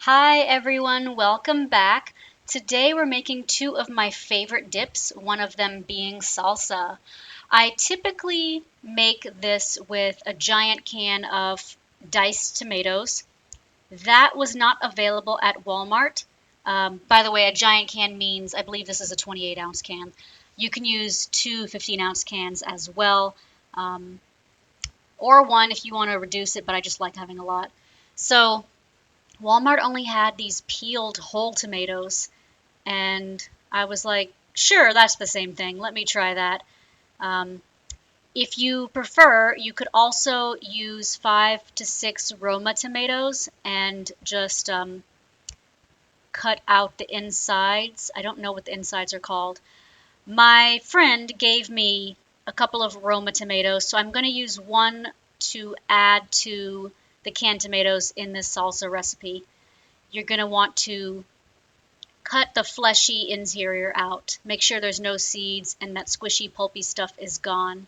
Hi everyone, welcome back. Today we're making two of my favorite dips, one of them being salsa. I typically make this with a giant can of diced tomatoes. That was not available at Walmart. By the way, a giant can means, I believe this is a 28-ounce can. You can use two 15-ounce cans as well, or one if you want to reduce it, but I just like having a lot. So Walmart only had these peeled whole tomatoes, and I was like, sure, that's the same thing. Let me try that. Um, if you prefer, you could also use 5 to 6 Roma tomatoes and just cut out the insides. I don't know what the insides are called. My friend gave me a couple of Roma tomatoes, so I'm going to use one to add to the canned tomatoes in this salsa recipe. You're going to want to cut the fleshy interior out. Make sure there's no seeds and that squishy, pulpy stuff is gone.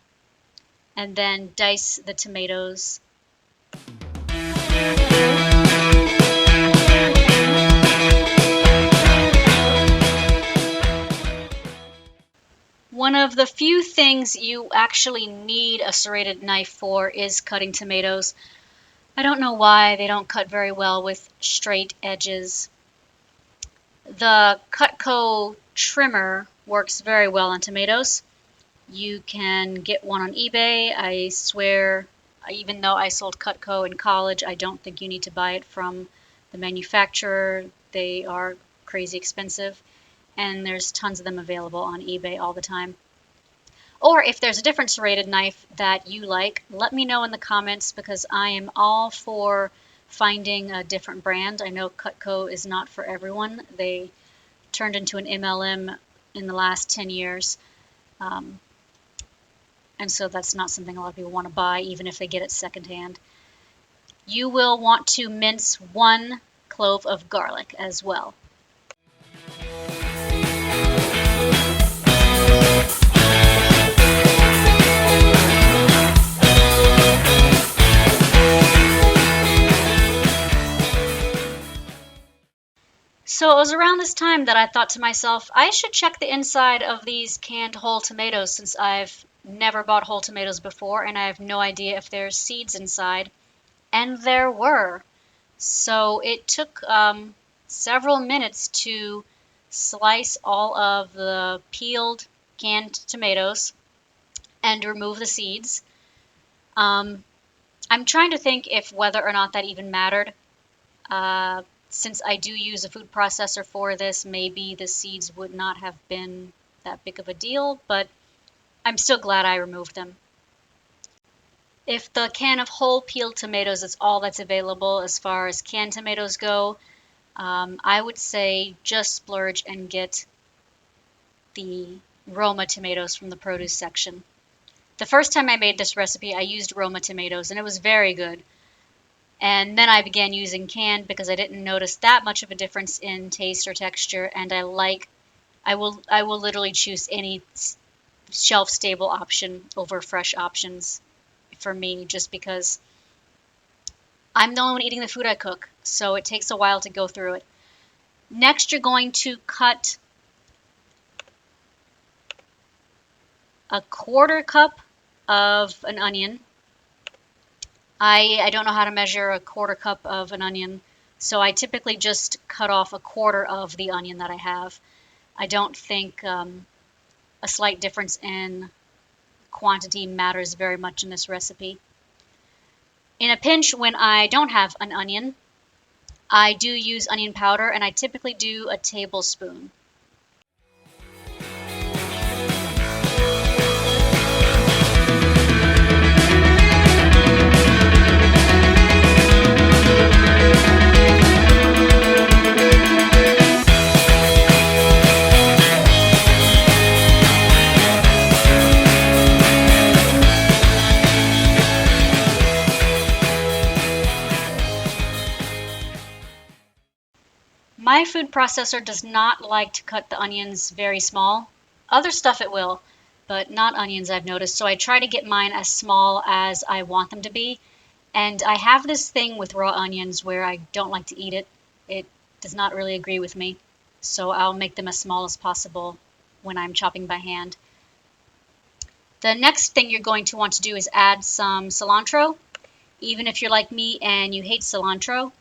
And then dice the tomatoes. One of the few things you actually need a serrated knife for is cutting tomatoes. I don't know why they don't cut very well with straight edges. The Cutco trimmer works very well on tomatoes. You can get one on eBay. I swear, even though I sold Cutco in college, I don't think you need to buy it from the manufacturer. They are crazy expensive, and there's tons of them available on eBay all the time. Or if there's a different serrated knife that you like, let me know in the comments because I am all for finding a different brand. I know Cutco is not for everyone. They turned into an MLM in the last 10 years. And so that's not something a lot of people want to buy, even if they get it secondhand. You will want to mince 1 clove of garlic as well. So it was around this time that I thought to myself, I should check the inside of these canned whole tomatoes since I've never bought whole tomatoes before and I have no idea if there's seeds inside. And there were. So it took several minutes to slice all of the peeled canned tomatoes and remove the seeds. I'm trying to think if whether or not that even mattered. Since I do use a food processor for this, maybe the seeds would not have been that big of a deal, but I'm still glad I removed them. If the can of whole peeled tomatoes is all that's available as far as canned tomatoes go, I would say just splurge and get the Roma tomatoes from the produce section. The first time I made this recipe, I used Roma tomatoes, and it was very good. And then I began using canned because I didn't notice that much of a difference in taste or texture, and I will literally choose any shelf stable option over fresh options for me, just because I'm the only one eating the food I cook, so it takes a while to go through it. Next, you're going to cut a 1/4 cup of an onion. I don't know how to measure a 1/4 cup of an onion, so I typically just cut off a 1/4 of the onion that I have. I don't think a slight difference in quantity matters very much in this recipe. In a pinch, when I don't have an onion, I do use onion powder, and I typically do a tablespoon. My food processor does not like to cut the onions very small. Other stuff it will, but not onions I've noticed. So I try to get mine as small as I want them to be. And I have this thing with raw onions where I don't like to eat it. It does not really agree with me, so I'll make them as small as possible when I'm chopping by hand. The next thing you're going to want to do is add some cilantro. Even if you're like me and you hate cilantro,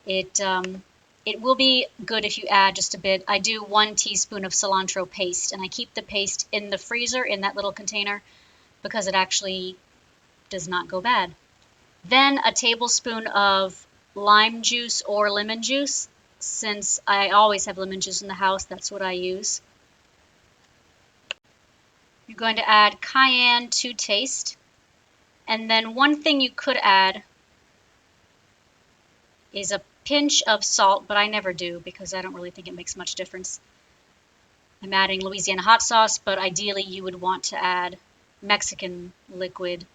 it will be good if you add just a bit. I do 1 teaspoon of cilantro paste, and I keep the paste in the freezer in that little container because it actually does not go bad. Then a tablespoon of lime juice or lemon juice. Since I always have lemon juice in the house, that's what I use. You're going to add cayenne to taste. And then one thing you could add is a pinch of salt, but I never do because I don't really think it makes much difference. I'm adding Louisiana hot sauce, but ideally you would want to add Mexican liquid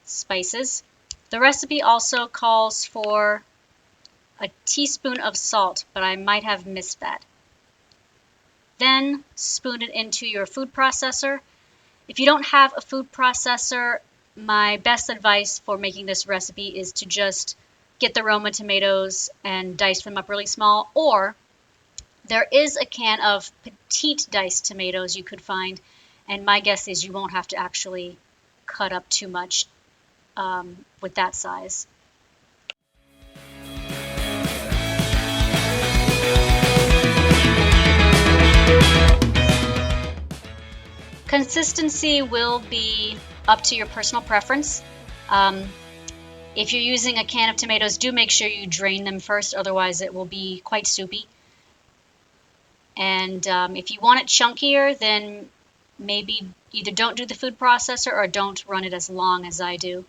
spices. The recipe also calls for a teaspoon of salt, but I might have missed that. Then spoon it into your food processor. If you don't have a food processor, my best advice for making this recipe is to just get the Roma tomatoes and dice them up really small, or there is a can of petite diced tomatoes you could find, and my guess is you won't have to actually cut up too much with that size. Consistency will be up to your personal preference. If you're using a can of tomatoes, do make sure you drain them first, otherwise it will be quite soupy. And if you want it chunkier, then maybe either don't do the food processor or don't run it as long as I do.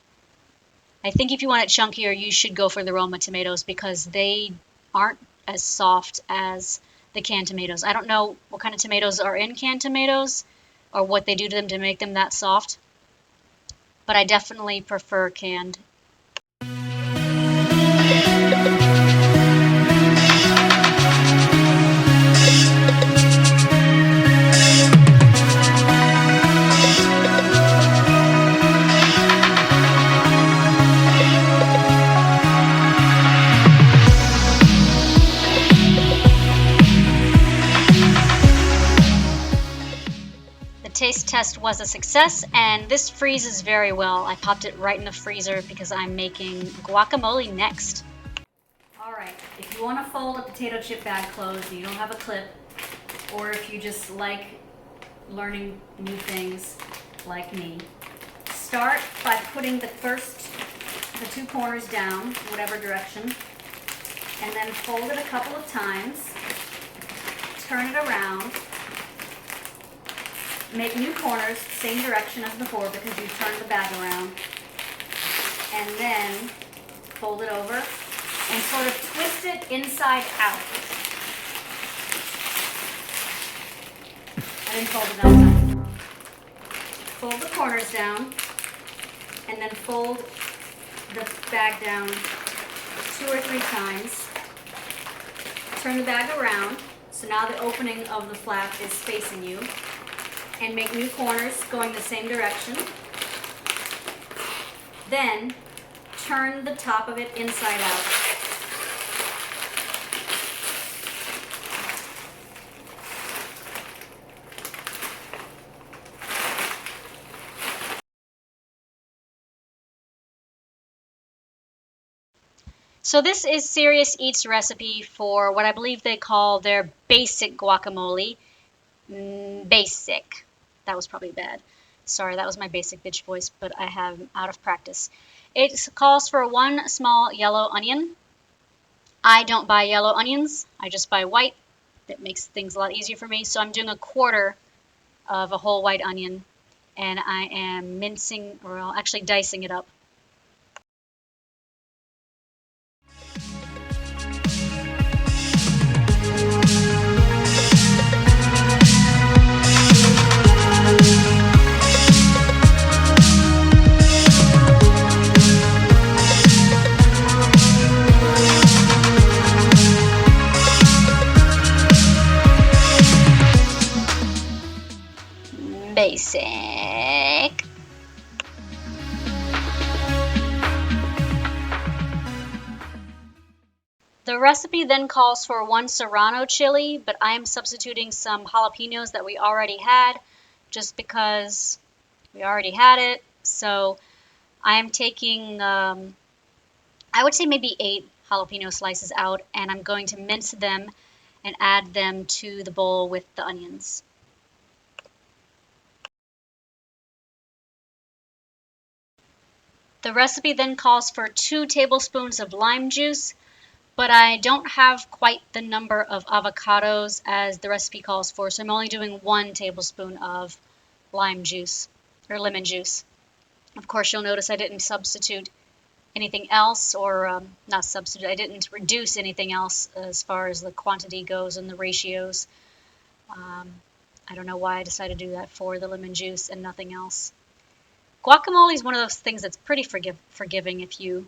I think if you want it chunkier, you should go for the Roma tomatoes because they aren't as soft as the canned tomatoes. I don't know what kind of tomatoes are in canned tomatoes or what they do to them to make them that soft, but I definitely prefer canned. Taste test was a success, and this freezes very well. I popped it right in the freezer because I'm making guacamole next. Alright, if you want to fold a potato chip bag closed and you don't have a clip, or if you just like learning new things like me, start by putting the 2 corners down, whatever direction, and then fold it a couple of times, turn it around, make new corners, same direction as before because you turned the bag around, and then fold it over and sort of twist it inside out. I didn't fold it outside. Fold the corners down and then fold the bag down 2 or 3 times. Turn the bag around so now the opening of the flap is facing you. And make new corners going the same direction. Then turn the top of it inside out. So this is Serious Eats recipe for what I believe they call their basic guacamole. Basic. That was probably bad. Sorry, that was my basic bitch voice, but I have out of practice. It calls for 1 small yellow onion. I don't buy yellow onions. I just buy white. That makes things a lot easier for me. So I'm doing 1/4 of a whole white onion, and I am mincing, or actually dicing it up. Basic. The recipe then calls for 1 serrano chili, but I am substituting some jalapenos that we already had just because we already had it. So I am taking, I would say maybe 8 jalapeno slices out, and I'm going to mince them and add them to the bowl with the onions. The recipe then calls for 2 tablespoons of lime juice, but I don't have quite the number of avocados as the recipe calls for, so I'm only doing 1 tablespoon of lime juice or lemon juice. Of course, you'll notice I didn't substitute anything else, or not substitute, I didn't reduce anything else as far as the quantity goes and the ratios. I don't know why I decided to do that for the lemon juice and nothing else. Guacamole is one of those things that's pretty forgiving if you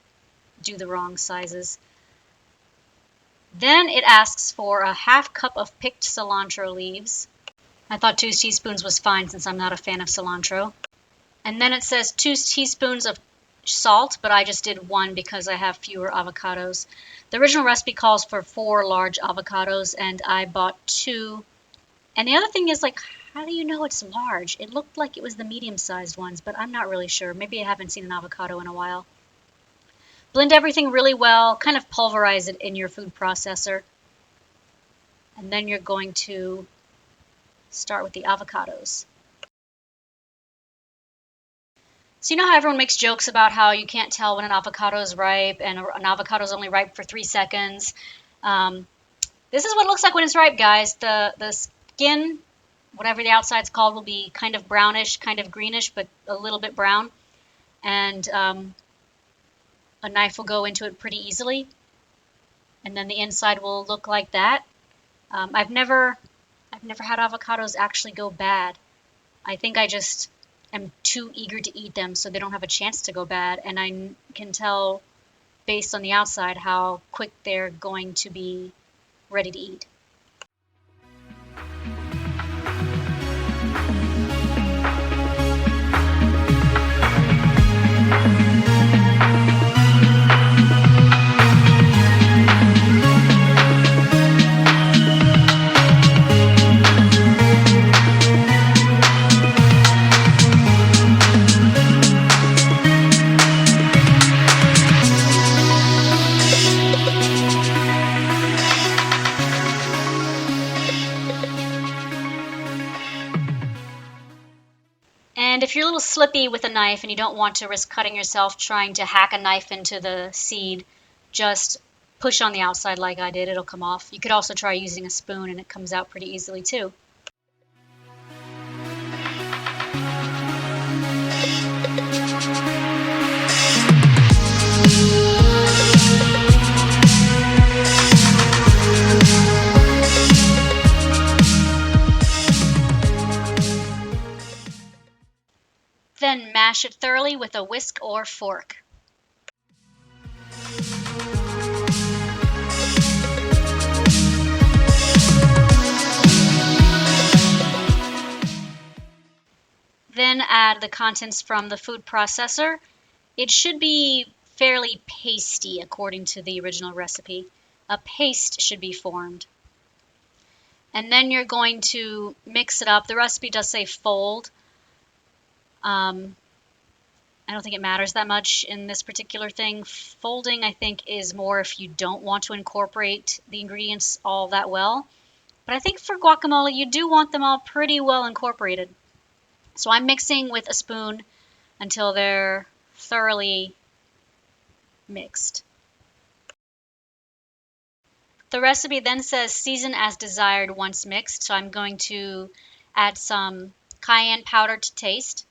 do the wrong sizes. Then it asks for a ½ cup of picked cilantro leaves. I thought 2 teaspoons was fine since I'm not a fan of cilantro. And then it says 2 teaspoons of salt, but I just did 1 because I have fewer avocados. The original recipe calls for 4 large avocados, and I bought 2. And the other thing is, like, how do you know it's large? It looked like it was the medium-sized ones, but I'm not really sure. Maybe I haven't seen an avocado in a while. Blend everything really well, kind of pulverize it in your food processor. And then you're going to start with the avocados. So you know how everyone makes jokes about how you can't tell when an avocado is ripe and an avocado is only ripe for 3 seconds? This is what it looks like when it's ripe, guys. The skin, whatever the outside's called, will be kind of brownish, kind of greenish, but a little bit brown. And a knife will go into it pretty easily. And then the inside will look like that. I've never had avocados actually go bad. I think I just am too eager to eat them so they don't have a chance to go bad. And I can tell based on the outside how quick they're going to be ready to eat. And if you're a little slippy with a knife and you don't want to risk cutting yourself trying to hack a knife into the seed, just push on the outside like I did. It'll come off. You could also try using a spoon and it comes out pretty easily too. Then mash it thoroughly with a whisk or fork. Then add the contents from the food processor. It should be fairly pasty according to the original recipe. A paste should be formed. And then you're going to mix it up. The recipe does say fold. I don't think it matters that much in this particular thing. Folding, I think, is more if you don't want to incorporate the ingredients all that well. But I think for guacamole, you do want them all pretty well incorporated. So I'm mixing with a spoon until they're thoroughly mixed. The recipe then says season as desired once mixed. So I'm going to add some cayenne powder to taste.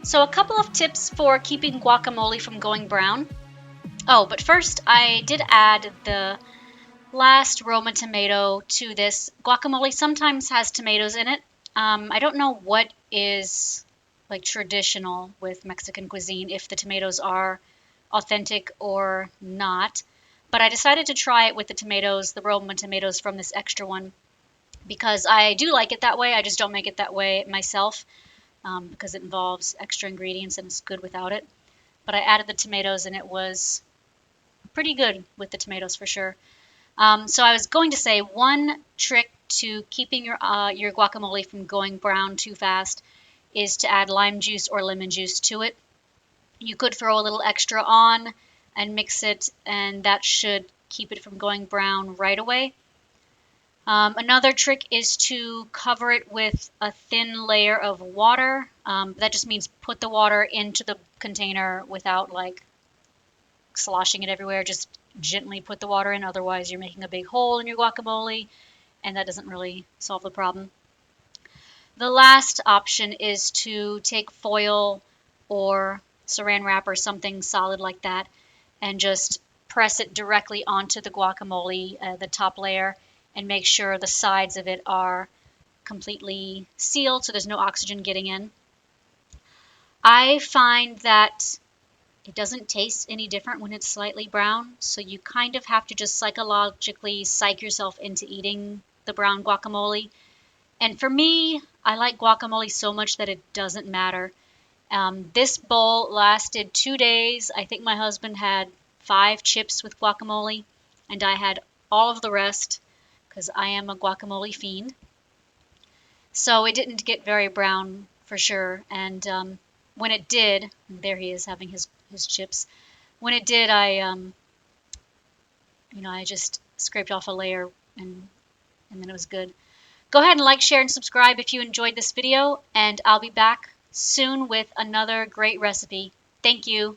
So a couple of tips for keeping guacamole from going brown. Oh, but first I did add the last Roma tomato to this. Guacamole sometimes has tomatoes in it. I don't know what is like traditional with Mexican cuisine, if the tomatoes are authentic or not. But I decided to try it with the tomatoes, the Roma tomatoes from this extra one. because I do like it that way. I just don't make it that way myself because it involves extra ingredients and it's good without it. But I added the tomatoes and it was pretty good with the tomatoes for sure. So I was going to say one trick to keeping your guacamole from going brown too fast is to add lime juice or lemon juice to it. You could throw a little extra on and mix it, and that should keep it from going brown right away. Another trick is to cover it with a thin layer of water. That just means put the water into the container without like sloshing it everywhere. Just gently put the water in, otherwise you're making a big hole in your guacamole, and that doesn't really solve the problem. The last option is to take foil or saran wrap or something solid like that and just press it directly onto the guacamole, the top layer, and make sure the sides of it are completely sealed so there's no oxygen getting in. I find that it doesn't taste any different when it's slightly brown, so you kind of have to just psychologically psych yourself into eating the brown guacamole. And for me, I like guacamole so much that it doesn't matter. This bowl lasted 2 days. I think my husband had 5 chips with guacamole, and I had all of the rest because I am a guacamole fiend. So it didn't get very brown for sure. And when it did, there he is having his chips. When it did, I just scraped off a layer and then it was good. Go ahead and like, share, and subscribe if you enjoyed this video, and I'll be back soon with another great recipe. Thank you.